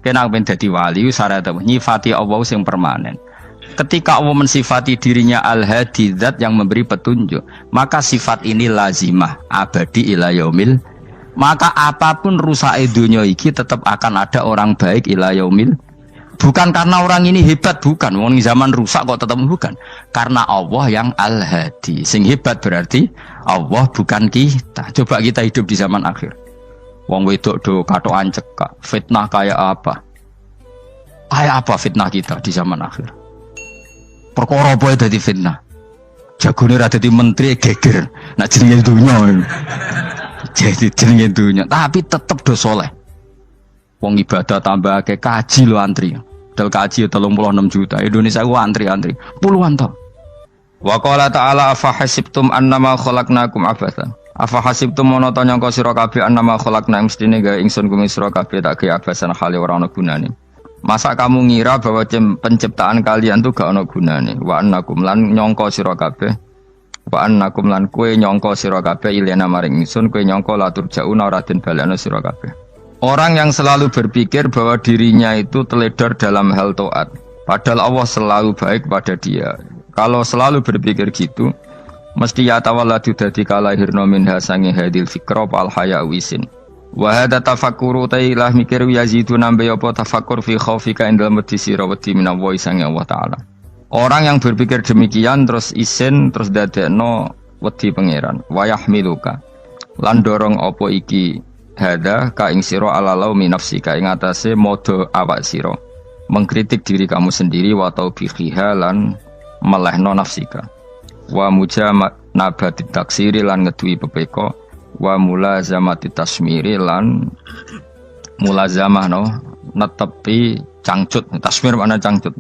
Kena ben dadi wali syarat nyifati Allah sing permanen. Ketika Allah mensifati dirinya al-hadi, zat yang memberi petunjuk, maka sifat ini lazimah abadi ila yaumil. Maka apapun rusak dunia iki tetap akan ada orang baik ila yaumil. Bukan karena orang ini hebat, bukan. Wong zaman rusak kok tetap bukan. Karena Allah yang al-hadi. Sing hebat berarti Allah bukan kita. Coba kita hidup di zaman akhir. Wong wedok do katokan cekak. Fitnah kayak apa? Kayak apa fitnah kita di zaman akhir? Perkara apa dadi fitnah? Jagone ra dadi menteri geger. Nak jenenge dunya. Jadi jenenge dunya, tapi tetep do saleh. Wong ibadah tambah ke kaji lo antri. Dal kaji 36 juta. Indonesia ku antri-antri puluhan tahun. Wa qala ta'ala afa hasibtum annama khalaqnakum abatsan. Afa hasibtum mono ta nyangka sira kabeh annama khalaqna mestine gawe ingsun kuwi sira kabeh tak gawe abasan hale ora ana gunane. Masa kamu ngira bahwa penciptaan kalian tuh gak ono gunane? Wa annakum lan nyangka sira kabeh. Wa annakum lan kowe nyangka sira kabeh ilena maring ingsun kowe nyangka latur jauna ora den balekno sira kabeh. Orang yang selalu berpikir bahwa dirinya itu teledor dalam hal taat, padahal Allah selalu baik pada dia. Kalau selalu berpikir gitu, mesti ya tawalladu dadi kalahirna minha sange hadil fikra al haya wisin. Wa hadza tafakkuru tailah mikir yazidu nambe apa tafakkur fi khaufika indal mati sira wedi minallahi sange Allah taala. Orang yang berpikir demikian terus isin terus dadekno wedi pangeran. Wa yahmiluka lan dorong apa iki hadza ka ing sira ala laumi nafsika ing atase modo awak sira. Mengkritik diri kamu sendiri wa taubihiha lan melehno nafsika. Wa mujamanabati taksiri lan ngeduwi pepeko. Wa mulazamati tasmiri lan mulazamah no netepi cangcut. Tasmir mana cangcut?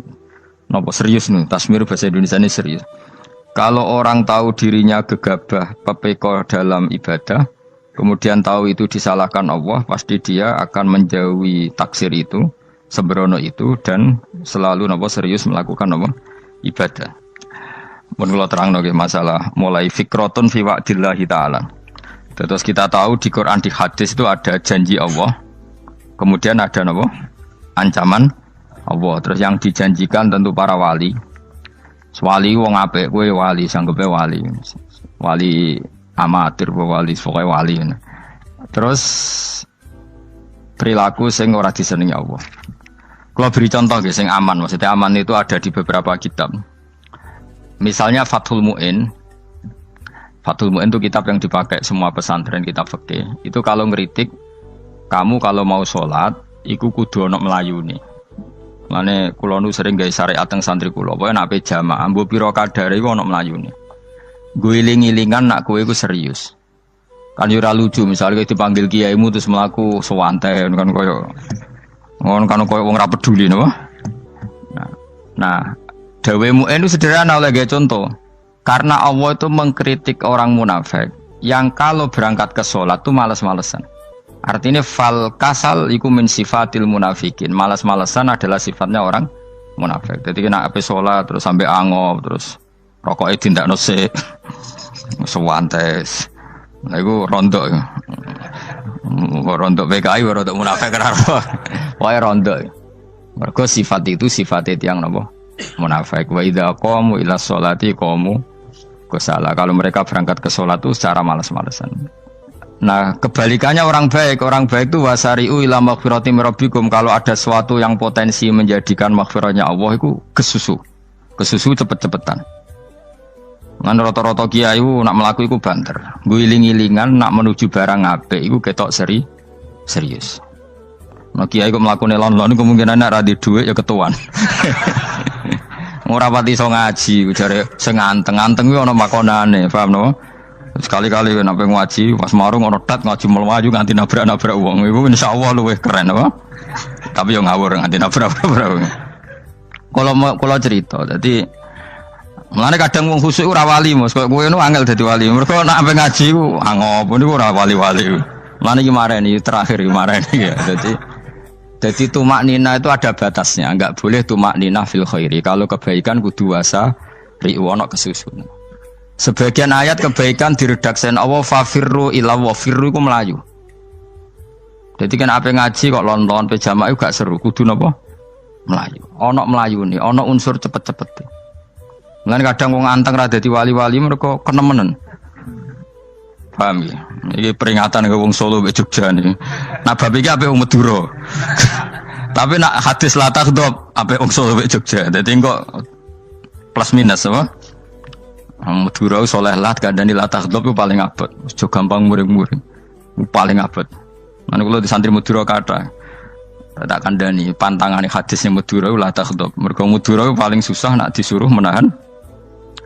Napa serius nih? Tasmir bahasa Indonesia ini serius. Kalau orang tahu dirinya gegabah pepeko dalam ibadah, kemudian tahu itu disalahkan Allah, pasti dia akan menjauhi taksir itu, sembrono itu, dan selalu napa serius melakukan napa ibadah. Mun kula terangno nggih masalah mulai fikrotun fi wa'dillahi ta'ala. Terus kita tahu di Quran, di hadis itu ada janji Allah, kemudian ada apa? Ancaman Allah. Terus yang dijanjikan tentu para wali. Wali wong apik, kowe wali, sanggepe wali. Wali amatir, wali pokoke wali. Terus perilaku sing ora disenengi Allah. Kalau beri contoh nggih sing aman, maksudnya aman itu ada di beberapa kitab. Misalnya Fathul Mu'in. Fathul Mu'in itu kitab yang dipakai semua pesantren, kitab fikih. Itu kalau ngeritik, kamu kalau mau sholat, iku kudu ana melayune. Lane kula nu sering gawe syariat teng santri kula, pokoke nek jamaah mbuh pira kadare iku ana melayune. Guling-gilingan nak kowe iku serius. Kan yo ora lucu misalnya dipanggil kiaimu terus mlaku sewanten kan koyo ngono kan koyo wong ora peduli napa. Nah, dawe Mu'in itu sederhana oleh gawe contoh. Karena Allah itu mengkritik orang munafik yang kalau berangkat ke sholat itu malas-malesan. Artinya fal kasal iku min sifatil munafikin. Malas-malesan adalah sifatnya orang munafik. Jadi kena ape sholat terus sampai angop terus rokoknya tindak nose sewantes. Nah itu rontok. Rontok PKI, rontok munafik kenapa? Wah rontok. Mergo sifat itu sifatnya yang napa? Munafik. Wa idza qamu ila sholati qamu kusala. Kalau mereka berangkat ke sholat itu secara malas-malesan. Nah kebalikannya orang baik itu wasari'u ila maghfirati mirabbikum. Kalau ada sesuatu yang potensi menjadikan maghfirahnya Allah itu kesusu cepet-cepetan. Ngan rata-rata kiai nak melaku itu banter, guling-gilingan nak menuju barang apik itu ketok serius. Nah kiai kok melakukan lon-lon kemungkinan nak radi duit ya ketuan. Ora pati iso ngaji, jare sing anteng-anteng kuwi ana makonane, paham no? Sekali-kali nek ngaji, pas marung ana tat ngaji mlayu nganti nabrak-nabrak wong. Iku insyaallah luwih keren apa? Tapi yo ngawur nganti nabrak-nabrak wong. Kalau cerita, dadi mulane kadang wong khusuk ora wali, Mas. Kowe ngono angel dadi wali. Mergo nek ampe ngaji ku angop niku ora wali-wali. Mulane iki mareni terakhir iki mareni ya. Jadi tumak nina itu ada batasnya, enggak boleh tumak nina fil khairi. Kalau kebaikan kudu wasa riwono kesusun. Sebagian ayat kebaikan diredaksikan Allah fafirru ila wa firru iku melayu. Jadi kan apa ngaji kok lonton pe jamaah gak seru, kudu napa? Melayu. Ana melayune, ana unsur cepet-cepet. Mulane kadang wong anteng ra dadi wali-wali mereka kenemenen. Paham ya? Ini peringatan ke wong Solo ke Jogja nih. Nah bab iki ape wong Madura. Tapi nak hadis la takhdhab ape wong Solo ke Jogja. Dadi kok plus minus apa? Madura soleh lah kandhani la takhdhab ku paling abot. Aja gampang muring-muring. Paling abot. Mana kula di santri Madura kata tak kandhani pantangane hadisnya Madura la takhdhab. Mergo Madura paling susah nak disuruh menahan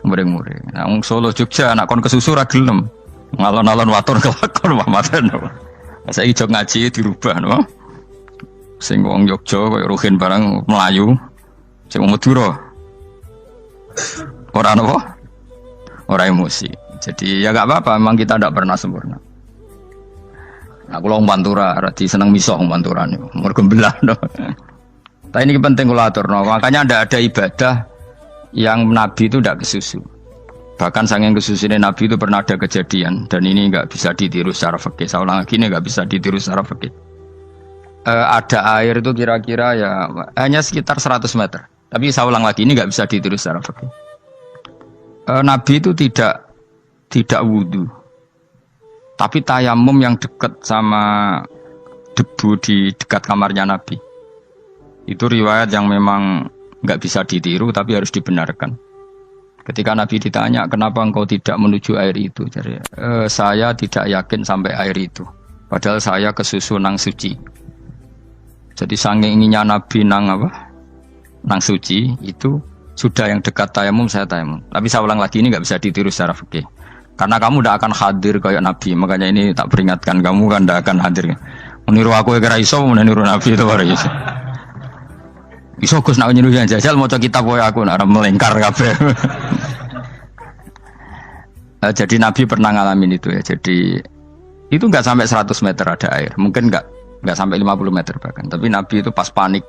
muring-muring. Nah wong Solo Jogja nak kon kesusu ra gelem. Ngalon-alon waton kelakon pamatan. Saiki jog ngaji dirubah no. Sing wong Jogja koyo Ruhin barang Melayu. Sing wong Madura ora napa? Ora emosi. Jadi ya gak apa-apa, memang kita tidak pernah sempurna. Aku wong Pantura, radi seneng miso wong Pantura niku. Mergo belah no. Tapi ini penting kula aturno. Makanya ada ibadah yang Nabi itu tidak kesusu. Bahkan saking kesusunya Nabi itu pernah ada kejadian dan ini nggak bisa ditiru secara fikih. Saya ulang lagi ini nggak bisa ditiru secara fikih. Ada air itu kira-kira ya hanya sekitar 100 meter. Tapi saya ulang lagi ini nggak bisa ditiru secara fikih. Nabi itu tidak wudu, tapi tayamum yang dekat sama debu di dekat kamarnya Nabi. Itu riwayat yang memang nggak bisa ditiru tapi harus dibenarkan. Ketika Nabi ditanya, kenapa engkau tidak menuju air itu? Jadi, saya tidak yakin sampai air itu. Padahal saya kesusu nang suci. Jadi saking inginnya Nabi nang apa? Nang suci itu sudah yang dekat tayamum saya tayamum. Tapi saya ulang lagi ini nggak bisa ditiru secara fikih. Karena kamu tidak akan hadir kayak Nabi. Makanya ini tak peringatkan kamu kan tidak akan hadir. Meniru aku kira iso, meniru Nabi itu baru iso. Iso Gus nak nyuruh yang jajal maca kitab koyo aku nak melengkar kabeh. Jadi Nabi pernah ngalamin itu ya. Jadi itu enggak sampai 100 meter ada air. Mungkin enggak sampai 50 meter bahkan. Tapi Nabi itu pas panik.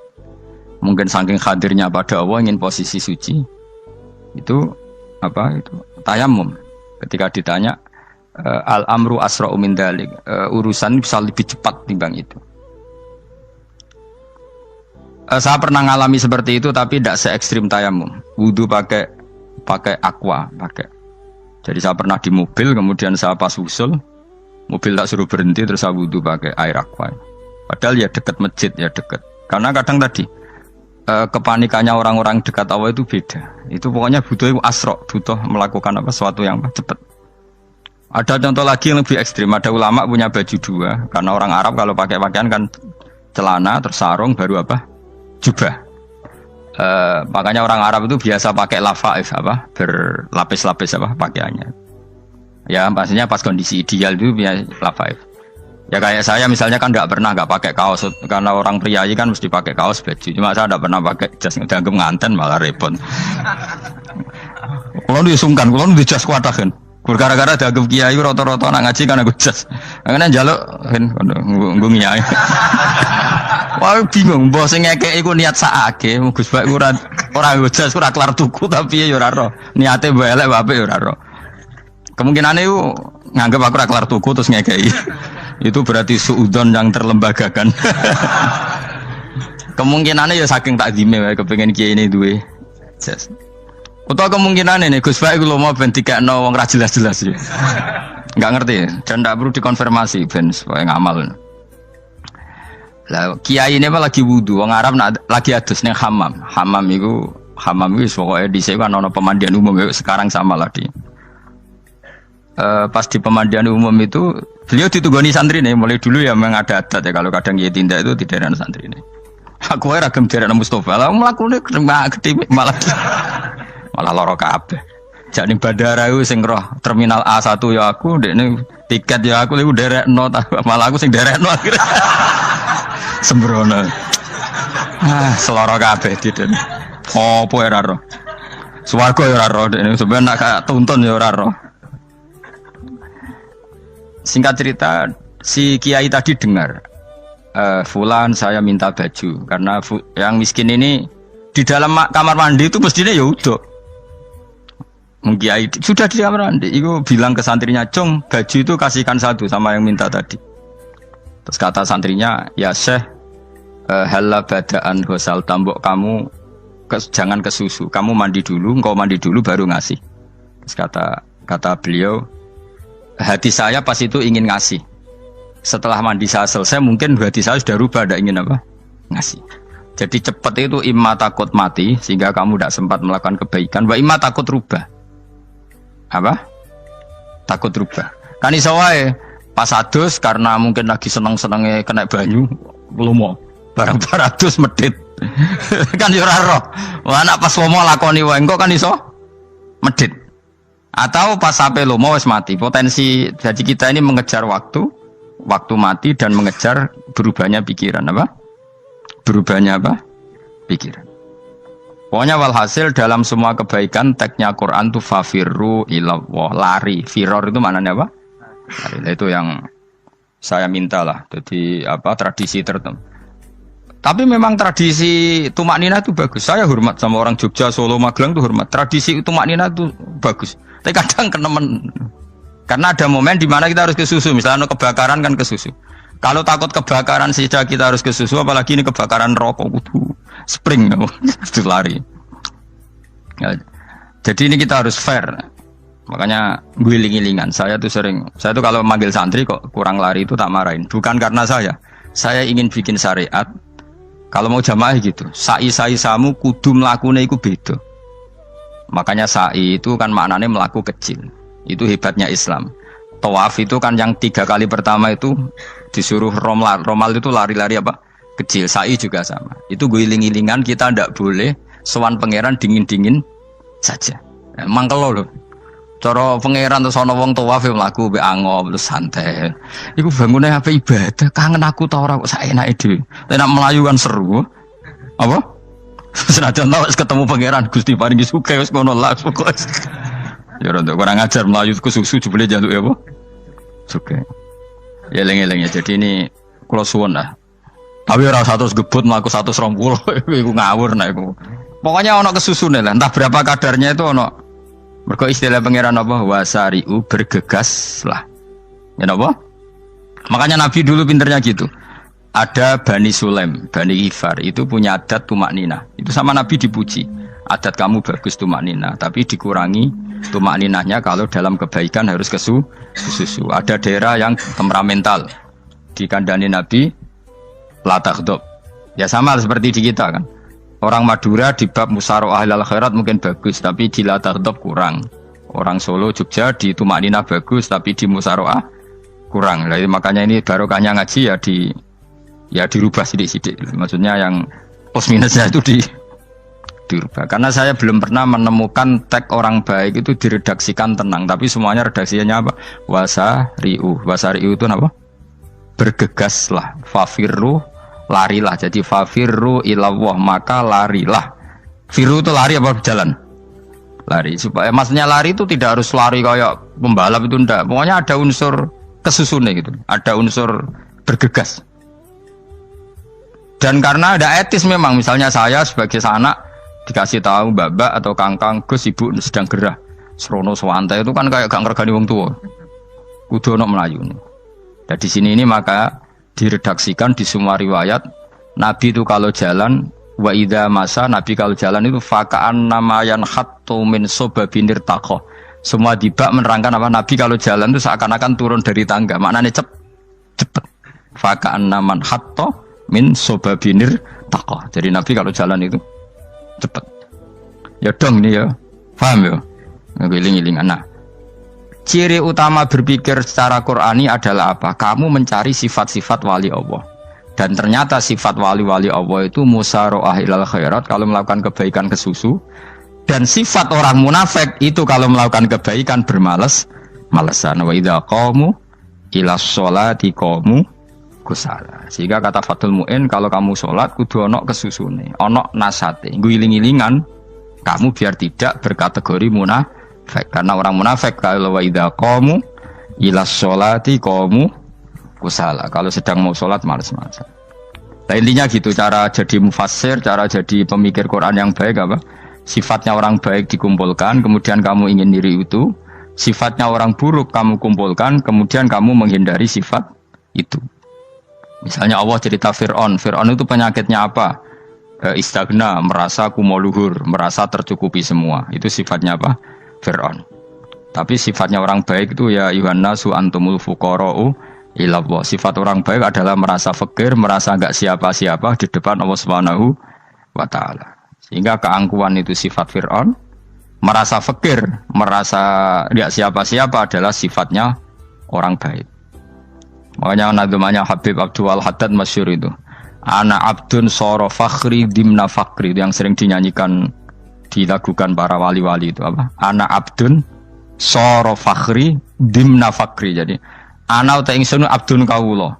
Mungkin saking hadirnya pada Allah ingin posisi suci. Itu apa itu? Tayamum. Ketika ditanya al-amru asra'u min dzalik. Urusan bisa lebih cepat timbang itu. Saya pernah ngalami seperti itu tapi tidak se ekstrim tayamum. Wudu pakai aqua, pakai. Jadi saya pernah di mobil kemudian saya pas usul, mobil tak suruh berhenti terus saya wudu pakai air aqua. Padahal ya dekat masjid ya dekat. Karena kadang tadi kepanikannya orang-orang dekat Allah itu beda. Itu pokoknya butuh asro, butuh melakukan apa sesuatu yang cepat. Ada contoh lagi yang lebih ekstrim. Ada ulama punya baju dua karena orang Arab kalau pakai pakaian kan celana terus sarung baru apa? Jubah. Makanya orang Arab itu biasa pakai lafaif apa berlapis-lapis apa pakaiannya. Ya pastinya pas kondisi ideal itu biasa lafaif. Ya kayak saya misalnya kan nggak pakai kaos karena orang priayi kan mesti pakai kaos baju. Cuma saya nggak pernah pakai jas dianggap nganten malah repot. Kalau disungkan, kalau di jas kuatah kan. Gara-gara dianggap kiai rata-rata nak ngaji kan aku jas. Karena jaluk kan nggungiai. Wah bingung, bos sing ngekek iku niat sakake, Gus Bak ora jas ora kelar tuku tapi ya ora ro. Niate mbok elek wae ya ora ro. Kemungkinane iku nganggep aku ora kelar tuku terus ngekeki. Itu berarti suudzon yang terlembagakan. Kemungkinane ya saking takdime wae kepengin kiai ini duwe jas. Utawa kemungkinane nih Gus Bak iku lho mau ben dikekno wong ra jelas-jelas ya. Enggak ngerti dan ndak perlu dikonfirmasi ben supaya ngamal. Lah kiai ini apa lagi wudu, orang Arab lagi adus ning hammam. Hammam itu pokoknya di sini kan ono pemandian umum sekarang sama lah di. Pas di pemandian umum itu beliau ditugoni santri nih, mulai dulu ya memang ada adat ya kalau kadang kiai tindak itu tidak ada santri nih. Aku era gemjaran Mustafa, lah melakukan gede malah loro kabeh. Jadi bandara itu sing roh terminal A1 ya aku, dekne tiket ya aku liku derekno malah aku sing derekno akhirnya. Sembrono. Seloro kabeh diden. Opo ora ro. Swarga ya ora ro, dekne sampeyan nak kayak tuntun ya ora ro. Singkat cerita, si kiai tadi dengar, Fulan saya minta baju karena yang miskin ini di dalam kamar mandi itu mestinya ya udah. Kiai sudah di kamar mandi, itu bilang ke santrinya, "Cung, baju itu kasihkan satu sama yang minta tadi." Terus kata santrinya, ya Syekh, halla badaan ghusal tambok kamu jangan ke susu, kamu mandi dulu, engkau mandi dulu baru ngasih. Terus kata beliau, hati saya pas itu ingin ngasih. Setelah mandi saya selesai, mungkin hati saya sudah rubah, tidak ingin apa? Ngasih. Jadi cepat itu imma takut mati, sehingga kamu tidak sempat melakukan kebaikan, wa imma takut rubah. Apa? Takut rubah. Kan iso wae pas adus karena mungkin lagi seneng-senenge kena banyu, lumo. Barang-barang adus medit. Kan yo ora roh. Wah anak pas lomo lakoni wae engko kan iso medit. Atau pas sampai lomo wis mati. Potensi jadi kita ini mengejar waktu mati dan mengejar berubahnya pikiran apa? Berubahnya apa? Pikiran. Pokoknya walhasil dalam semua kebaikan teksnya Quran tuh fafirru ilallah, lari. Firor itu maknanya apa? Lari. Itu yang saya minta lah. Jadi apa tradisi tertentu. Tapi memang tradisi tumak nina itu bagus. Saya hormat sama orang Jogja, Solo, Magelang itu hormat. Tradisi tumak nina itu bagus. Tapi kadang kenemen. Karena ada momen di mana kita harus ke susu. Misalnya kebakaran kan ke susu. Kalau takut kebakaran saja kita harus ke susu, apalagi ini kebakaran rokok, spring, itu lari. Ya, jadi ini kita harus fair. Makanya guling-gilingan. Saya tuh kalau manggil santri kok kurang lari itu tak marahin. Bukan karena saya ingin bikin syariat. Kalau mau jamaah gitu, sa'i samu kudu mlakune iku beda. Makanya sa'i itu kan maknanya melaku kecil. Itu hebatnya Islam. Tawaf itu kan yang 3 kali pertama itu disuruh romal itu lari-lari apa? Kecil. Sa'i juga sama. Itu guling-gilingan kita ndak boleh sowan pangeran dingin-dingin saja. Emang kalau loh. Cara pangeran terus ana wong tawaf mlaku mbek angop terus santai. Iku bangune apa ibadah? Kangen aku ta ora kok saenake dhewe. Nek melayu kan seru. Apa? Senajan tau ketemu pangeran Gusti paringi sugih wis ngono lah pokoke. Ya ora kurang ajar melayu ke susu jebule njaluk ya apa? Sugih. Ya eling-eling ya. Jadi ini kula suwun lah. Tapi ora 100 gebut mlaku 120 iku ngawur nek iku. Pokoknya ana kesusune lah, entah berapa kadarnya itu ana. Mergo istilah pangeran apa? Wasari'u bergegas lah. Ya apa? Makanya Nabi dulu pinternya gitu. Ada Bani Sulaim, Bani Ghifar itu punya adat tumak nina. Itu sama Nabi dipuji. Adat kamu bagus tumak nina, tapi dikurangi tumak ninahnya kalau dalam kebaikan harus ke susu. Ada daerah yang temperamental. Dikandani Nabi la taghdab. Ya sama seperti di kita kan. Orang Madura di bab musyawarah ahlul khairat mungkin bagus, tapi di la taghdab kurang. Orang Solo, Jogja di tumak ninah bagus, tapi di musyawarah kurang. Jadi makanya ini barokahnya ngaji ya dirubah sidik-sidik. Maksudnya yang plus minusnya itu dirubah. Karena saya belum pernah menemukan tag orang baik itu diredaksikan tenang, tapi semuanya redaksinya apa? Wasari'u itu apa? Bergegaslah, fafirru, larilah. Jadi fafirru ilallah, maka larilah. Firu itu lari apa berjalan? Lari. Supaya maksudnya lari itu tidak harus lari kayak pembalap itu enggak. Pokoknya ada unsur kesusunnya gitu. Ada unsur bergegas. Dan karena ada etis memang, misalnya saya sebagai anak dikasih tahu mbak atau kangkang Gus ibu sedang gerah serono swantai itu kan kayak gak ngergani wong tua kudu ono melayu nih. Dan di sini ini maka diredaksikan di semua riwayat Nabi itu kalau jalan wa idza masa, Nabi kalau jalan itu fakaan namayan khattu min sobabinir takoh. Semua dibak menerangkan apa Nabi kalau jalan itu seakan-akan turun dari tangga, maknanya cepet. Fakaan naman khattu min sobabinir takoh. Jadi Nabi kalau jalan itu cepet. Ya dong ini ya. Paham ya? Ngiling-ngiling. Nah, ciri utama berpikir secara Qur'ani adalah apa? Kamu mencari sifat-sifat wali Allah. Dan ternyata sifat wali-wali Allah itu musyaroah ilal khairat kalau melakukan kebaikan ke susu. Dan sifat orang munafik itu kalau melakukan kebaikan bermalas-malasan. Wa idza qamu ila sholati qamu kusala. Sehingga kata Fathul Mu'in kalau kamu sholat kudu ono kesusune, ono nasate, guling-gilingan kamu biar tidak berkategori munafik. Karena orang munafik kalau wa idza qamu ila sholati qamu kusala. Kalau sedang mau sholat malas-malasan. Nah, intinya gitu cara jadi mufassir, cara jadi pemikir Quran yang baik apa? Sifatnya orang baik dikumpulkan, kemudian kamu ingin diri itu. Sifatnya orang buruk kamu kumpulkan, kemudian kamu menghindari sifat itu. Misalnya Allah cerita Fir'aun. Fir'aun itu penyakitnya apa? Istagna, merasa kumoluhur, merasa tercukupi semua. Itu sifatnya apa? Fir'aun. Tapi sifatnya orang baik itu ya Yuhannasu antumul fuqara'u ilallah. Sifat orang baik adalah merasa fakir, merasa enggak siapa-siapa di depan Allah Subhanahu wa taala. Sehingga keangkuhan itu sifat Fir'aun, merasa fakir, merasa enggak siapa-siapa adalah sifatnya orang baik. Makanya nadumanya Habib Abdul Haddad masyhur itu. Ana abdun soro fakhri dimna fakri, itu yang sering dinyanyikan, dilakukan para wali-wali itu apa? Ana abdun soro fakhri dimna fakri. Jadi ana uta ingsun abdun kawula.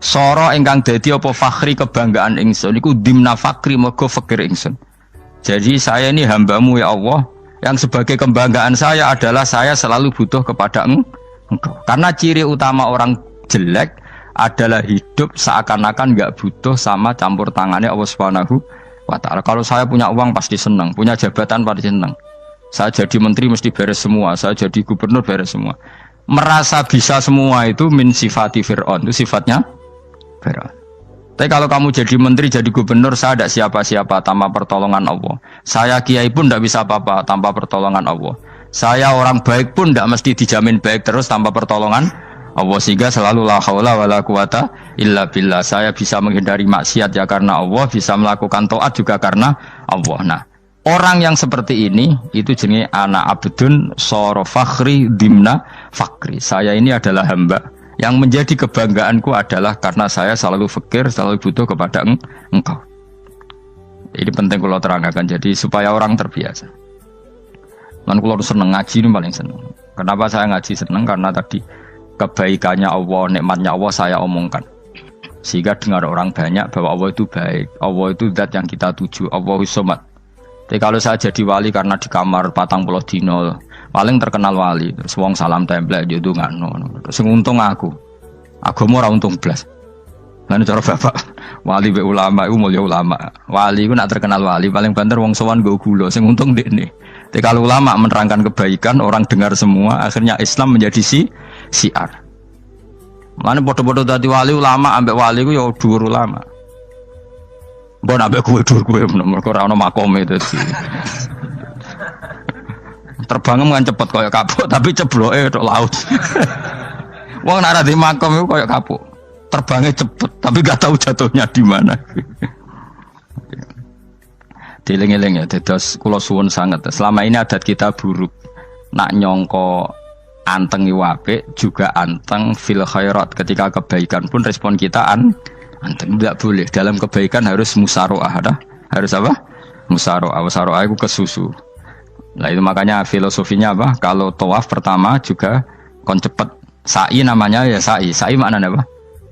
Soro ingkang dadi apa fakhri kebanggaan ingsun iku dimna fakri mergo fakir ingsun. Jadi saya ini hambamu ya Allah, yang sebagai kebanggaan saya adalah saya selalu butuh kepada Engkau. Karena ciri utama orang jelek adalah hidup seakan-akan nggak butuh sama campur tangannya Allah Subhanahu wa taala. Kalau saya punya uang pasti senang, punya jabatan pasti senang. Saya jadi menteri mesti beres semua, saya jadi gubernur beres semua. Merasa bisa semua itu min sifati Fir'aun, itu sifatnya Fir'aun. Tapi kalau kamu jadi menteri, jadi gubernur, saya tidak siapa-siapa tanpa pertolongan Allah. Saya kiai pun tidak bisa apa-apa tanpa pertolongan Allah. Saya orang baik pun tidak mesti dijamin baik terus tanpa pertolongan Allah, sehingga selalu la haula wala quwata illa billah. Saya bisa menghindari maksiat ya karena Allah, bisa melakukan taat juga karena Allah. Nah, orang yang seperti ini itu jenis ana abdun soro fakhri dimna fakri. Saya ini adalah hamba yang menjadi kebanggaanku adalah karena saya selalu fakir, selalu butuh kepada Engkau. Ini penting kalau terangkan, jadi supaya orang terbiasa. Dan kalau seneng ngaji ini paling seneng. Kenapa saya ngaji seneng? Karena tadi kebaikannya Allah, nikmatnya Allah saya omongkan. Sehingga dengar orang banyak bahwa Allah itu baik, Allah itu zat yang kita tuju, Allahus Somad. Tapi kalau saya jadi wali karena di kamar 40 dino, paling terkenal wali, terus wong salam template yo ndongakno. Sing untung aku mau ora untung blas. Lan cara bapak wali be ulama iku mulya ulama. Wali iku nak terkenal wali paling banter wong sowan nggo gula, sing untung ndekne. Tapi kalau ulama menerangkan kebaikan, orang dengar semua, akhirnya Islam menjadi siar. Mulane padha-padha dadi wali ulama ambek wali ku ya dhuwur ulama. Mbok ambek kowe dhuwur kowe mergo ora ono makome dadi. Terbang kan cepet kaya kapuk tapi cebloke tok laut. Wong nek ora di makom iku kaya kapuk. Terbangnya cepet tapi gak tahu jatuhnya di mana. Dieling-eling ya, dados kula suwun sanget. Selama ini adat kita buruk. Nak nyongko anteng apik juga anteng fil khairat. Ketika kebaikan pun respon kita anteng, tidak boleh. Dalam kebaikan harus musaroah, harus apa? Musaroah. Musaroah itu kesusu. Nah itu makanya filosofinya apa? Kalau tawaf pertama juga kon cepet. Sa'i namanya ya sa'i. Sa'i maknanya apa?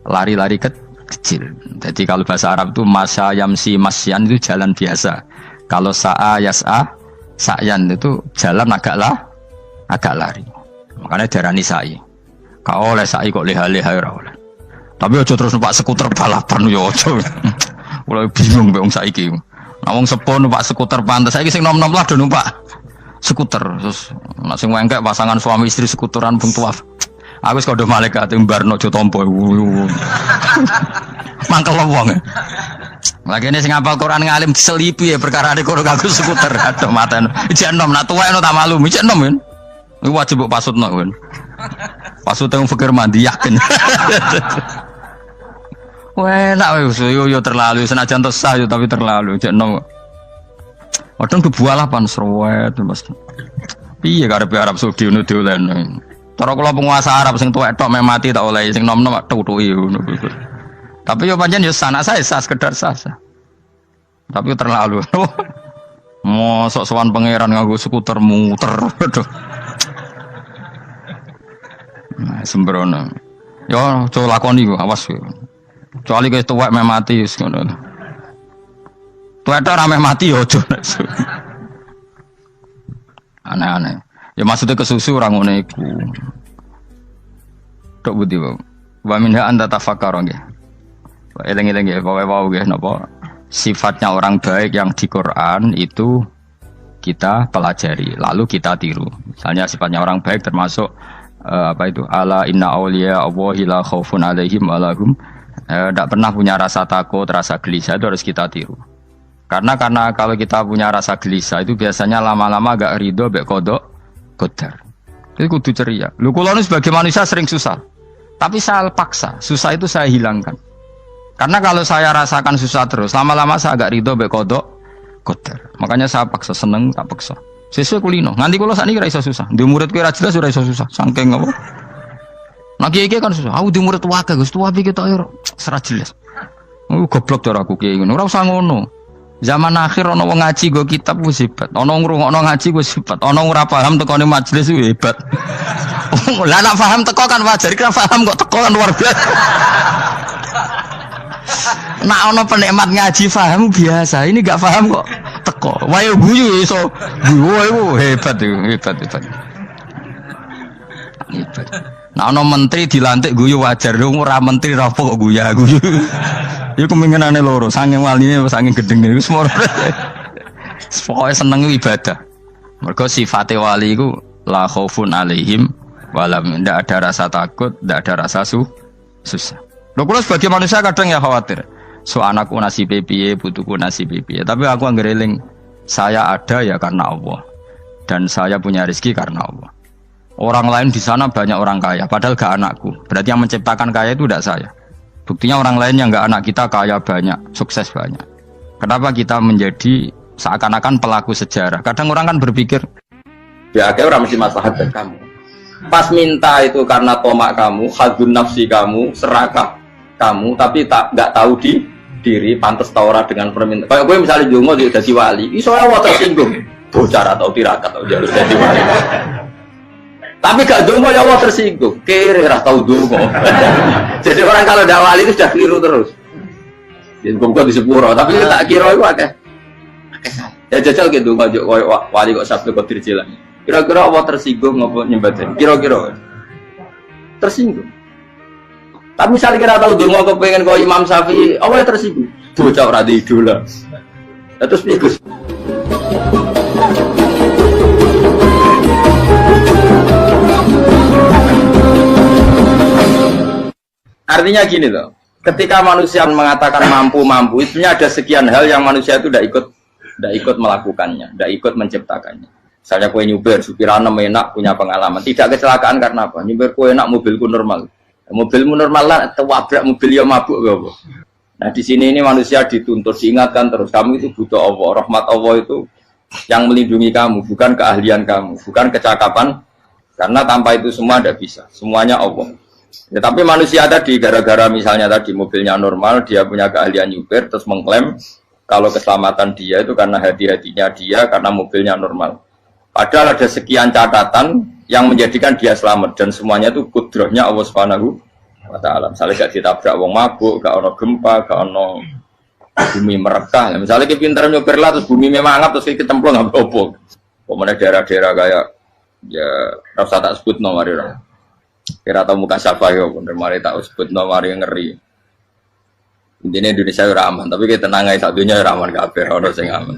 Lari-lari kecil. Jadi kalau bahasa Arab itu masya yamsi masyan itu jalan biasa. Kalau sa'a yas'a sa'yan itu jalan agak lari. Makanya darani sa'i. Kau oleh sa'i kok leha-leha ora oleh. Tapi aja terus numpak skuter balapan yo aja. Mulai bingung mbek wong saiki. Nah wong sepo numpak skuter pantes saiki sing nom-nom lah do numpak skuter. Terus nek sing wengkek pasangan suami istri skuteran bung tuaf. Aku wis kodho malaikat mbarno aja tampa. Mangkel wong. Lagi ini sing hafal Quran ngalim diselipi ya perkara ada kono kagum skuter. Aduh maten. Ijek nom nak tuwek no tak malu. Ijek nom kan. Iku wajib mbok pasutno kan. Pasut teng fikir mandi yakin. Wah, nak yo terlalu senajan to sah yo tapi terlalu. Ijek nom. Wadon kebualapan serwet Mas. Piye karepe Arab Saudi ngono dolen. Cara kula penguasa Arab sing tuwek tok meh mati tak oleh sing nom-nom tutuki ngono. Tapi yo pancen yo sanak saya sah sekedar sah. Tapi terlalu. Mosok sowan pangeran nganggo skuter muter. Aduh. Nah, sembrono. Yo coba lakoni kok awas. Kecuali guys tuwek meh mati wis ngono. Tuwek tok ora meh mati yo aja. Aneh-aneh. Ya maksudnya kesusu orang ngono iku. Tok budi wae. Wa minha anta tafakkar nggih. Eleng-eleng nggih, wae-wae nggih napa sifatnya orang baik yang di Quran itu kita pelajari, lalu kita tiru. Misalnya sifatnya orang baik termasuk apa itu? Ala inna auliya Allahi la khaufun alaihim wa lahum Tidak pernah punya rasa takut, rasa gelisah itu harus kita tiru. Karena kalau kita punya rasa gelisah itu biasanya lama-lama agak ridho, bek kodok, kodar. Itu kudu ceria. Lu kalau sebagai manusia sering susah, tapi saya paksa, susah itu saya hilangkan. Karena kalau saya rasakan susah terus, lama-lama saya agak ridho, bek kodok, kodar. Makanya saya paksa, seneng tak paksa. Sesuai kulino. Nganti kalau saat ini kira iso susah. Di murid kira jelas sudah iso susah. Sangking apa? Nah kiai kan susah. Aku di murid wakai, gus tua pikir tak air serat jelas. Goblok cara aku kiai ngono. Ora usah ngono. Zaman akhir ono wong ngaji go kitab wis hebat. Ono ngrungokno ngaji wis hebat. Ono ora paham tekone majelis wis hebat. Lah nek paham teko kan wajar, kira paham kok teko kan luar biasa. Nak ono penikmat ngaji paham biasa. Ini gak paham kok teko. Wae guyu iso. Guyu hebat itu, hebat. Hebat. Nah ono menteri dilantik guyu wajar, ora menteri ra kok guyu. Iku kemungkinane loro, saking waline saking gedenge iku semua. Pokoke seneng ibadah. Mergo sifate wali iku la khaufun alaihim walam, ndak ada rasa takut, ndak ada rasa susah. Lho kula sebagai manusia kadang ya khawatir. So anakku nasib piye, putuku nasib piye. Tapi aku anggereling saya ada ya karena Allah. Dan saya punya rezeki karena Allah. Orang lain di sana banyak orang kaya, padahal gak anakku. Berarti yang menciptakan kaya itu tidak saya. Buktinya orang lain yang gak anak kita kaya banyak, sukses banyak. Kenapa kita menjadi seakan-akan pelaku sejarah? Kadang orang kan berpikir, ya kayak orang mesti maslahat dan kamu. Pas minta itu karena tomak kamu, hadun nafsi kamu, serakah kamu, tapi nggak tahu diri, pantas taura dengan permintaan. Kayak gue misalnya jongo jadi wali, iso Allah tersinggung, bocah atau tirakat atau jalur jadi wali. Tapi gak dongo ya Allah tersinggung, kere rasa tahu dongo. Jadi orang kalau tidak wali itu sudah keliru terus. Jadi kok di sepuro, tapi tak kira itu akeh. Ya jajal gitu ngajak wali kok sabtu kok dirjilan. Kira-kira Allah tersinggung ngopo nyembatin? Kira-kira tersinggung. Tapi misalnya kira tahu dongo kok pengen kok Imam Syafi'i, Allah tersinggung. Bocah ora di idola. Terus pikus. Artinya gini loh, ketika manusia mengatakan mampu, itu ada sekian hal yang manusia itu tidak ikut melakukannya, tidak ikut menciptakannya. Misalnya kue nyupir, supiran enak, punya pengalaman, tidak kecelakaan karena apa? Nyupir kue enak, mobilku normal, mobilmu normal lah, tewabrak mobil yang mabuk, gak. Nah di sini ini manusia dituntut, diingatkan terus, kamu itu butuh Allah, rahmat Allah itu yang melindungi kamu, bukan keahlian kamu, bukan kecakapan, karena tanpa itu semua tidak bisa, semuanya Allah. Ya, tapi manusia tadi gara-gara misalnya tadi mobilnya normal, dia punya keahlian nyupir, terus mengklaim kalau keselamatan dia itu karena hati-hatinya dia, karena mobilnya normal. Padahal ada sekian catatan yang menjadikan dia selamat dan semuanya itu kudrahnya Allah Subhanahu wa Ta'ala. Misalnya gak ditabrak wong mabuk, gak ono gempa, gak ono bumi merekah. Misalnya kita pintar nyupir lah, terus bumi memang terus kita cemplung nggak apa-apa. Kemudian daerah-daerah kayak ya rasa tak sebut nomor orang. Kira tahu muka siapa yo, bener mari tak sebut nomor yang ngeri. Intinya Indonesia ora aman, tapi kita tenang aja satunya ora aman kabeh, ora sing aman.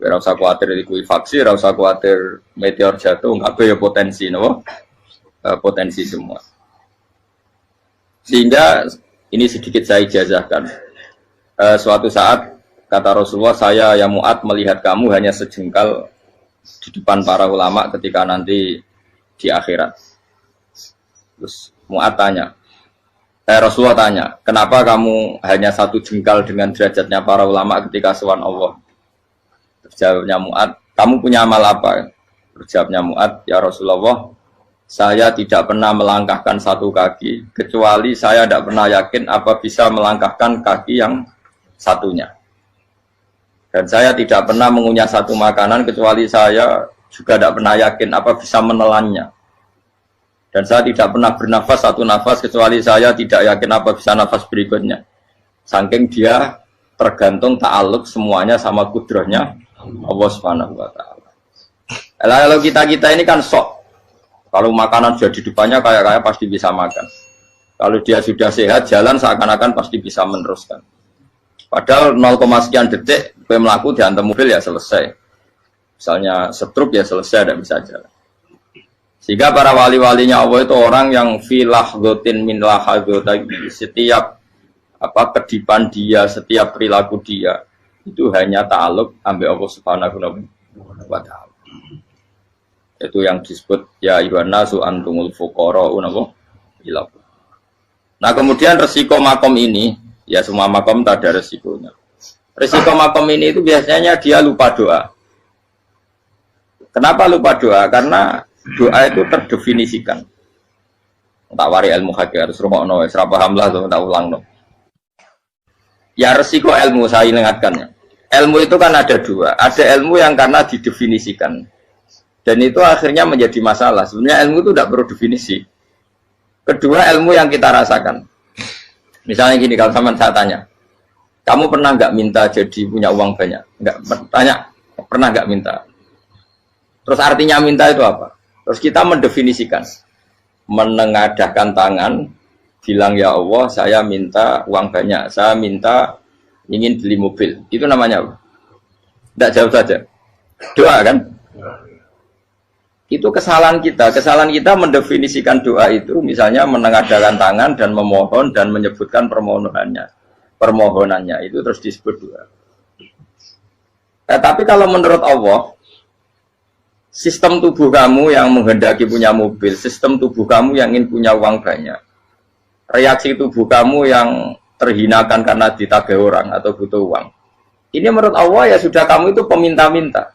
Ora usah kuwatir likuifaksi, ora usah kuwatir meteor jatuh, kabeh ya potensi napa? Potensi semua. Sehingga ini sedikit saya ijazahkan. Suatu saat kata Rasulullah, saya ya Mu'ad melihat kamu hanya sejengkal di depan para ulama ketika nanti di akhirat. Terus Mu'ad tanya, Rasulullah tanya, kenapa kamu hanya satu jengkal dengan derajatnya para ulama ketika sowan Allah? Terjawabnya Mu'ad, kamu punya amal apa? Terjawabnya Mu'ad, ya Rasulullah, saya tidak pernah melangkahkan satu kaki, kecuali saya tidak pernah yakin apa bisa melangkahkan kaki yang satunya. Dan saya tidak pernah mengunyah satu makanan, kecuali saya juga tidak pernah yakin apa bisa menelannya. Dan saya tidak pernah bernafas satu nafas kecuali saya tidak yakin apa bisa nafas berikutnya. Saking dia tergantung ta'aluk semuanya sama kudrahnya Allah Subhanahu wa Ta'ala. Kalau kita ini kan sok. Kalau makanan sudah di depannya kayak pasti bisa makan. Kalau dia sudah sehat jalan seakan-akan pasti bisa meneruskan. Padahal 0, sekian detik gue melaku dihantam mobil ya selesai. Misalnya stroke ya selesai, tidak bisa jalan. Sehingga para wali-walinya Allah itu orang yang filah gotin min lahadotagi, setiap kedipan dia, setiap perilaku dia itu hanya ta'aluk ambil Allah Subhanahu wa ta'ala. Itu yang disebut ya ayyuhan nasu antumul fuqara'u ila. Nah, kemudian resiko makom ini, ya semua makom tak ada resikonya. Resiko makom ini itu biasanya dia lupa doa. Kenapa lupa doa? Karena doa itu terdefinisikan. Tak wari ilmu hakik harus rungokno wis ra paham lah tak ulangno. Ya resiko ilmu saya ingatkannya. Ilmu itu kan ada dua. Ada ilmu yang karena didefinisikan. Dan itu akhirnya menjadi masalah. Sebenarnya ilmu itu tidak perlu definisi. Kedua, ilmu yang kita rasakan. Misalnya gini, kalau sama saya tanya, kamu pernah nggak minta jadi punya uang banyak? Nggak tanya, pernah nggak minta? Terus artinya minta itu apa? Terus kita mendefinisikan, menengadahkan tangan, bilang ya Allah, saya minta uang banyak, saya minta ingin beli mobil. Itu namanya apa? Tidak jauh saja. Doa kan? Itu kesalahan kita mendefinisikan doa itu misalnya menengadahkan tangan dan memohon dan menyebutkan permohonannya itu terus disebut doa. Tapi kalau menurut Allah, sistem tubuh kamu yang menghendaki punya mobil, sistem tubuh kamu yang ingin punya uang banyak, reaksi tubuh kamu yang terhinakan karena ditagih orang atau butuh uang, ini menurut Allah ya sudah kamu itu peminta-minta.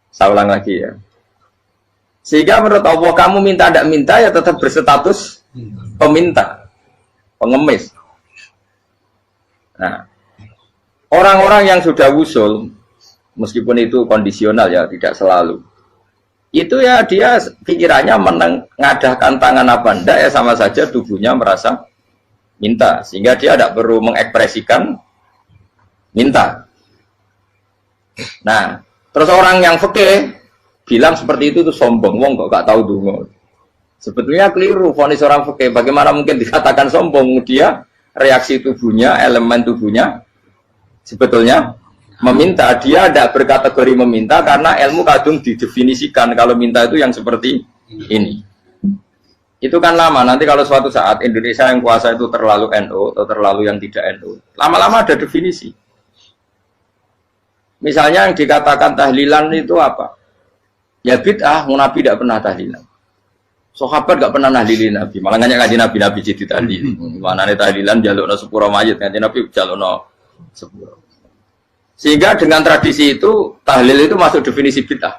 Saya ulang lagi ya. Sehingga menurut Allah kamu minta tidak minta ya tetap berstatus peminta, pengemis. Nah, orang-orang yang sudah wusul, meskipun itu kondisional ya, tidak selalu. Itu ya dia pikirannya menengadahkan tangan apa enggak ya sama saja tubuhnya merasa minta. Sehingga dia tidak perlu mengekspresikan minta. Nah, terus orang yang fikih bilang seperti itu tuh sombong, wong kok gak tahu dungo. Sebetulnya keliru vonis orang fikih. Bagaimana mungkin dikatakan sombong? Dia reaksi tubuhnya, elemen tubuhnya sebetulnya meminta. Dia tidak berkategori meminta karena ilmu kadung didefinisikan kalau minta itu yang seperti ini. Itu kan lama. Nanti kalau suatu saat Indonesia yang kuasa itu terlalu NU atau terlalu yang tidak NU, lama-lama ada definisi. Misalnya yang dikatakan tahlilan itu apa? Ya bid'ah, Nabi tidak pernah tahlilan. Sahabat tidak pernah nahlilin Nabi. Malah nggak ngaji Nabi jadi tahlil. Mana nih tahlilan jalukno sepuro mayit, ngaji Nabi jalukno sepuro. Sehingga dengan tradisi itu tahlil itu masuk definisi bid'ah.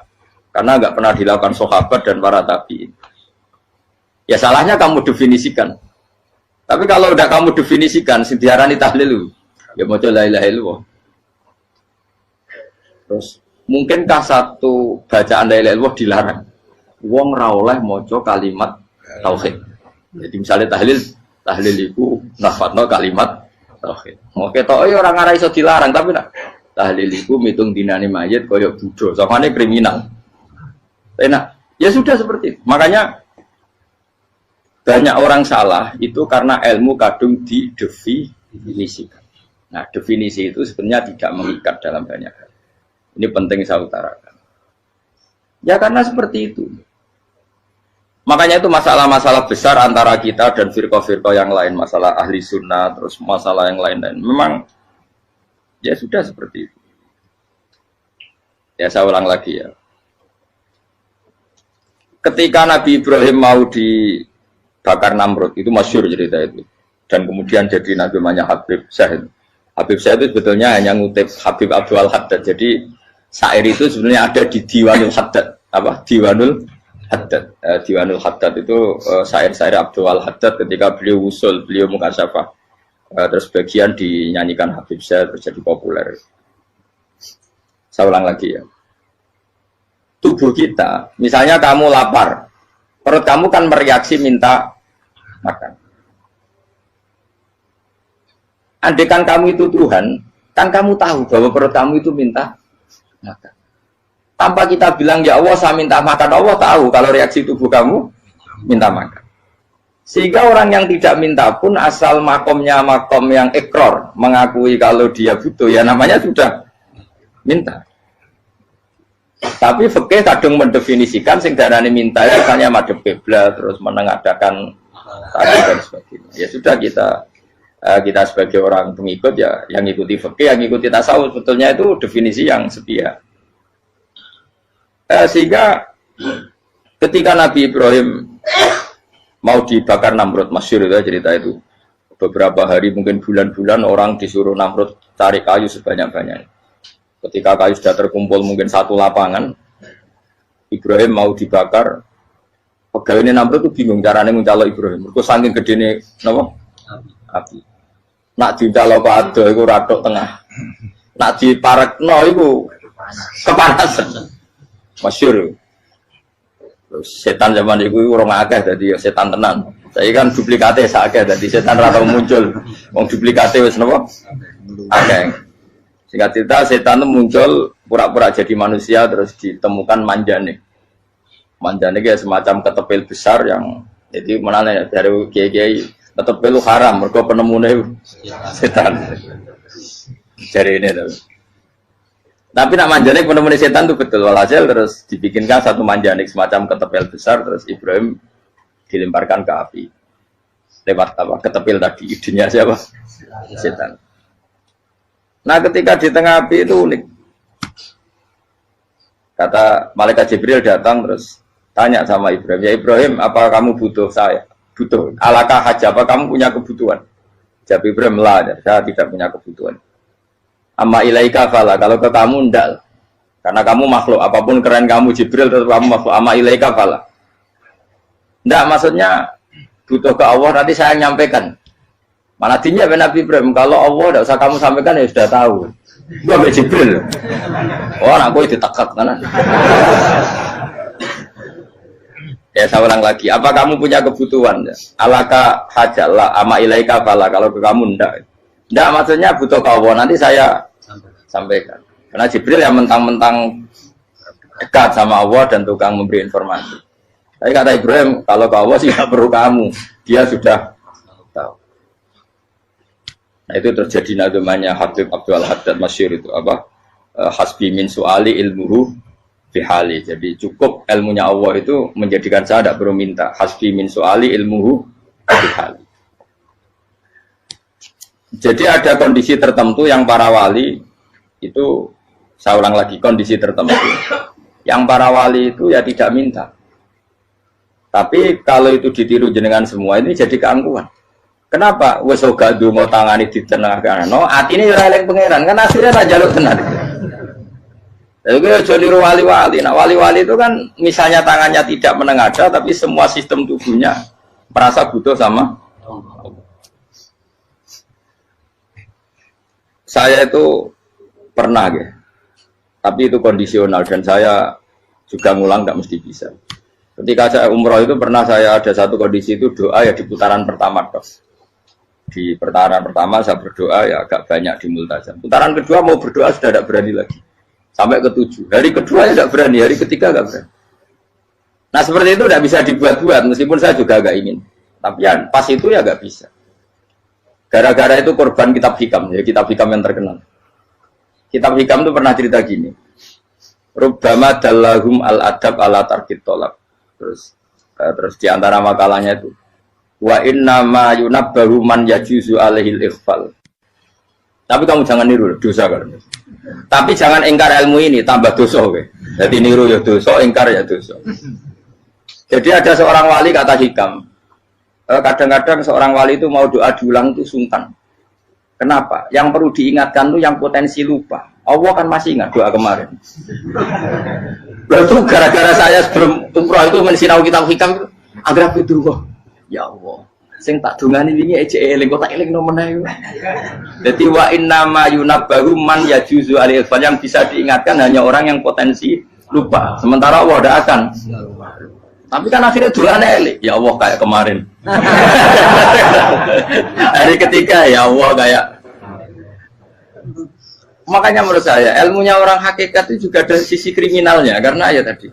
Karena nggak pernah dilakukan sahabat dan para tabi'in. Ya salahnya kamu definisikan. Tapi kalau udah kamu definisikan, diarani tahlil, ya mau la ilaha illallah. Terus mungkinkah satu bacaan la ilaha illallah dilarang? Wong ra oleh maca kalimat tauhid. Jadi misalnya tahlil iku nafadno kalimat tauhid. Oke tok ya ora ngara iso dilarang tapi nak tahlil iku mitung dinane mayit kaya Buddha. Samane kriminal. Enak. Ya sudah seperti itu. Makanya banyak orang salah itu karena ilmu kadung didefinisikan. Nah, definisi itu sebenarnya tidak mengikat dalam banyak hal. Ini penting saya utarakan. Ya karena seperti itu. Makanya itu masalah-masalah besar antara kita dan firqah-firqah yang lain. Masalah ahli sunnah, terus masalah yang lain-lain. Memang, ya sudah seperti itu. Ya saya ulang lagi ya. Ketika Nabi Ibrahim mau dibakar Namrud, itu masyhur cerita itu. Dan kemudian jadi Nabi namanya Habib Syahid. Habib Syahid itu sebetulnya hanya ngutip Habib Abdul Haddad. Jadi syair itu sebenarnya ada di Diwanul Haddad. Apa? Diwanul Haddad. Diwanul Haddad itu syair-syair Abdul Haddad ketika beliau usul, beliau mukasyafah. Terus bagian dinyanyikan Habib Syahid terjadi populer. Saya ulang lagi ya. Tubuh kita, misalnya kamu lapar, perut kamu kan bereaksi minta makan. Andaikan kamu itu Tuhan, kan kamu tahu bahwa perut kamu itu minta makan. Tanpa kita bilang, ya Allah saya minta makan, Allah tahu kalau reaksi tubuh kamu minta makan. Sehingga orang yang tidak minta pun asal makomnya makom yang ikror, mengakui kalau dia butuh, ya namanya sudah minta. Tapi fikih kadang mendefinisikan sing darane minta misalnya madhep kiblat terus menengadakan tadi dan sebagainya. Ya sudah kita sebagai orang pengikut ya yang ikuti fikih, yang ikuti tasawuf sebetulnya itu definisi yang sepihak. Sehingga ketika Nabi Ibrahim mau dibakar Namrud, masyhur itu cerita itu. Beberapa hari mungkin bulan-bulan orang disuruh Namrud cari kayu sebanyak-banyaknya. Ketika kayu sudah terkumpul mungkin satu lapangan, Ibrahim mau dibakar. Pegawai ini Namrud itu bingung caranya mencalok Ibrahim. Mereka saking gede ini, apa? Api. Nak dicalok Pak Ado itu radok tengah. Nak diparekno itu kepanasan. Masyhur. Setan zaman itu orang akeh jadi setan tenan. Saya kan duplikatnya sakit jadi setan rata muncul. Wong duplikatnya wis napa? Akeh. Singkat cerita setan itu muncul pura-pura jadi manusia terus ditemukan manjane. Manjane kayak semacam ketepil besar yang jadi mana dari kiai-kiai ketepil itu haram mergo penemune setan. Jadi ini tuh. Tapi nak manjane penemune setan itu betul walhasil terus dibikinkan satu manjane semacam ketepil besar terus Ibrahim dilemparkan ke api. Lewat apa? Ketepil tadi idenya siapa? Setan. Nah ketika di tengah api itu unik. Kata malaikat Jibril datang terus tanya sama Ibrahim, ya Ibrahim apa kamu butuh saya? Butuh. Alakah haja apa kamu punya kebutuhan? Jawab Ibrahim lah, saya tidak punya kebutuhan. Amma ilaika fala, kalau ke kamu ndak. Karena kamu makhluk, apapun keren kamu Jibril tetap kamu makhluk. Amma ilaika fala. Ndak maksudnya butuh ke Allah nanti saya nyampaikan. Mana dinya Nabi Ibrahim, kalau Allah tidak usah kamu sampaikan ya sudah tahu. Gua ambil Jibril. Oh, anak gue ditekak kan? Ya saya ulang lagi. Apa kamu punya kebutuhan? Alaka hajalah ama ilaika fala. Kalau ke kamu ndak. Ndak maksudnya butuh ke Allah nanti saya sampaikan. Karena Jibril yang mentang-mentang dekat sama Allah dan tukang memberi informasi. Tapi kata Ibrahim, kalau ke Allah sih nggak perlu kamu. Dia sudah tahu. Nah itu terjadi namanya Habib Abdul Haddad masyhur itu apa? Hasbi min su'ali ilmuhu bihali. Jadi cukup ilmunya Allah itu menjadikan saya tidak perlu minta. Hasbi min su'ali ilmuhu bihali. Jadi ada kondisi tertentu yang para wali itu, saya ulang lagi, kondisi tertentu yang para wali itu ya tidak minta. Tapi kalau itu ditiru jenengan semua ini jadi keangkuhan. Kenapa? Wes ora ndonga tangane ditenangkan. No, atine ora eling pangeran, kan akhirnya ra njaluk tenan. Lha iku aja niru wali-wali. Nah, wali-wali itu kan misalnya tangannya tidak menengadah tapi semua sistem tubuhnya merasa butuh sama Allah. Saya itu pernah ya. Tapi itu kondisional dan saya juga ngulang enggak mesti bisa. Ketika saya umroh itu pernah saya ada satu kondisi itu doa ya di putaran pertama toh. Di putaran pertama saya berdoa ya agak banyak di multazam. Putaran kedua mau berdoa sudah tidak berani lagi. Sampai ke-7. Hari kedua ya tidak berani, hari ketiga tidak berani. Nah seperti itu tidak bisa dibuat-buat meskipun saya juga agak ingin. Tapi ya pas itu ya nggak bisa. Gara-gara itu korban kitab hikam, ya kitab hikam yang terkenal. Kitab hikam itu pernah cerita gini. Rubbama dallahum al-adab ala tarkit tolak. Terus di antara makalahnya itu wa inna ma yunabbahu man yajuzu alaihil ikhfal. Tapi kamu jangan niru dosa kan. Tapi jangan ingkar ilmu ini tambah dosa kowe. Jadi niru ya dosa, ingkar ya dosa. Jadi ada seorang wali kata hikam. Kadang-kadang seorang wali itu mau doa diulang itu sungkan. Kenapa? Yang perlu diingatkan itu yang potensi lupa. Allah kan masih ingat doa kemarin. Lalu gara-gara saya sebelum umroh itu mensinau kitab hikam itu agar itu kok. Ya Allah, sing tak dungani wingi ejek eling kok tak eling nomene. Dadi wa inna ma yunabbahu man yajuzu alil fal, yang bisa diingatkan hanya orang yang potensi lupa. Sementara Allah tidak akan. Tapi kan akhirnya doane eling. Ya Allah kayak kemarin. Hari ketiga ya Allah kayak. Makanya menurut saya ilmunya orang hakikat itu juga ada sisi kriminalnya karena ya tadi.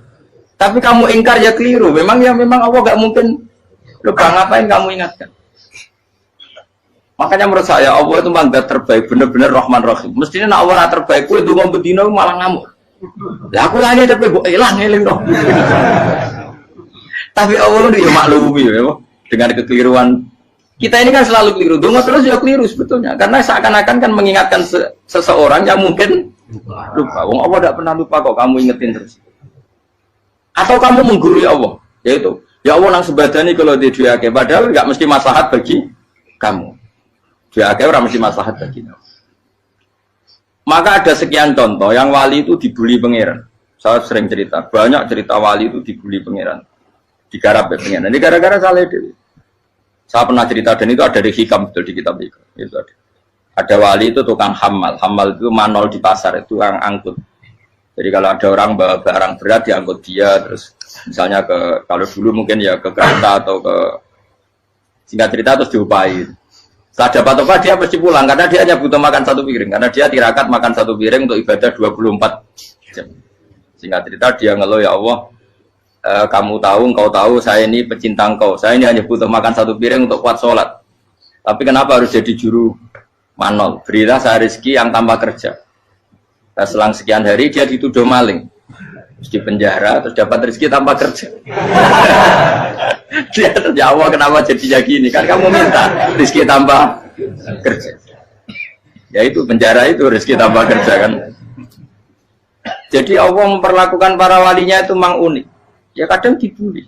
Tapi kamu ingkar ya keliru. Memang Allah gak mungkin. Lupa ngapain kamu ingatkan? Makanya menurut saya Allah itu mangga terbaik, benar-benar Rahman Rahim. Mestinya Allah terbaik, itu mau bedino malah ngamuk. Lah aku lagi tapi mbok eling dong. Tapi Allah itu ya maklumi ya, dengan kekeliruan. Kita ini kan selalu keliru, donga terus ya keliru sebetulnya. Karena seakan-akan kan mengingatkan seseorang yang mungkin lupa. Wong Allah tidak pernah lupa kok, kamu ingetin terus. Atau kamu menggurui Allah, yaitu ya Allah nang sebadani kalau di diake, padahal nggak mesti maslahat bagi kamu. Diake orang mesti maslahat bagi kamu. Maka ada sekian contoh yang wali itu dibully pangeran. Saya sering cerita, banyak cerita wali itu dibully pangeran, digarap ya pangeran. Ini gara-gara salah itu. Saya pernah cerita dan itu ada di hikam betul di kitab itu. Itu ada. Ada wali itu tukang hamal itu manol di pasar itu tukang angkut. Jadi kalau ada orang bawa barang berat diangkut dia, terus misalnya kalau dulu mungkin ya ke kereta atau ke singkat cerita terus diupain. Setelah dapat apa dia pasti pulang karena dia hanya butuh makan satu piring karena dia tirakat makan satu piring untuk ibadah 24 jam. Singkat cerita dia ngeluh ya Allah. Kamu tahu, engkau tahu, saya ini pecinta engkau. Saya ini hanya butuh makan satu piring untuk kuat sholat. Tapi kenapa harus jadi juru manol? Berilah saya rezeki yang tanpa kerja. Nah, selang sekian hari dia dituduh maling. Terus di penjara, terus dapat rezeki tanpa kerja. Dia terjawab kenapa jadinya gini? Kan kamu minta rezeki tanpa kerja. Ya itu penjara itu rezeki tanpa kerja kan. Jadi Allah memperlakukan para walinya itu memang unik. Ya kadang dibully.